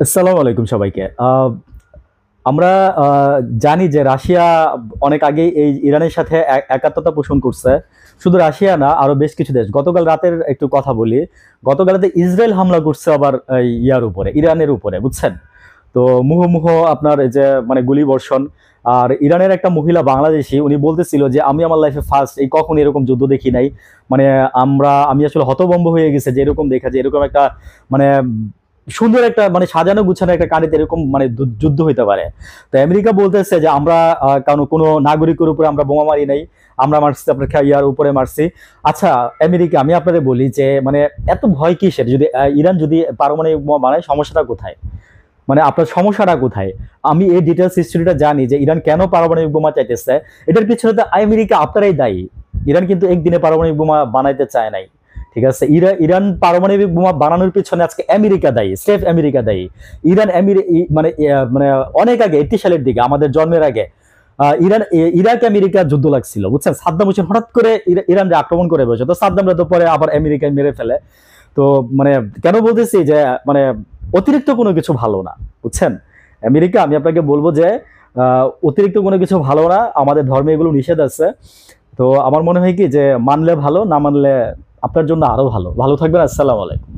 আসসালামু আলাইকুম সবাইকে। আমরা জানি যে রাশিয়া অনেক আগেই এই ইরানের সাথে একাত্মতা পোষণ করছে। শুধু রাশিয়া না, আরো বেশ কিছু দেশ। গতকাল রাতের একটু কথা বলি। গতকাল রাতে ইসরায়েল হামলা করছে আবার এই ইয়ার উপরে, ইরানের উপরে, বুঝছেন? তো মুহুর্মুহু আপনার এই যে মানে গুলিবর্ষণ। আর ইরানের একটা মহিলা বাংলাদেশী, উনি বলতেছিল যে আমি আমার লাইফে ফার্স্ট এই কখন এরকম যুদ্ধ দেখি নাই। মানে আমি আসলে হতভম্ব হয়ে গেছে যে এরকম দেখা যায়, এরকম একটা মানে সুন্দর একটা মানে সাজানো গুছানো একটা কাহিনীতে এরকম মানে যুদ্ধ হইতে পারে। তো আমেরিকা বলতেছে যে আমরা কারণ কোনো নাগরিকের উপরে আমরা বোমা মারি নাই, আমরা মারছি আপনার ইয়ার উপরে মারছি। আচ্ছা, আমেরিকা, আমি আপনাদের বলি যে মানে এত ভয় কিসের? যদি ইরান যদি পারমাণবিক বোমা বানায়, সমস্যাটা কোথায়? মানে আপনার সমস্যাটা কোথায়? আমি এই ডিটেলস হিস্ট্রিটা জানি যে ইরান কেন পারমাণবিক বোমা চাইতেছে। এটার পিছনে তো আমেরিকা আপনারাই দায়ী। ইরান কিন্তু একদিনে পারমাণবিক বোমা বানাইতে চায় নাই। ঠিক আছে, ইরান পারমাণবিক বোমা বানানোর পিছনে আজকে আমেরিকা দায়ী, স্রেফ আমেরিকা দায়ী। ইরান মানে মানে অনেক আগে 80 সালের দিকে, আমাদের জন্মের আগে ইরাক আমেরিকা যুদ্ধ লাগছিল, বুঝছেন? সাদ্দাম হোসেন হঠাৎ করে ইরানকে আক্রমণ করে বসে, তো সাদ্দামরা তো পরে আবার আমেরিকায় মেরে ফেলে। তো মানে কেন বলতেছি যে মানে অতিরিক্ত কোনো কিছু ভালো না, বুঝছেন? আমেরিকা, আমি আপনাকে বলবো যে অতিরিক্ত কোনো কিছু ভালো না, আমাদের ধর্মে এগুলো নিষেধ আছে। তো আমার মনে হয় কি যে মানলে ভালো, না মানলে আপনার জন্য আরো ভালো। ভালো থাকবেন। আসসালামু আলাইকুম।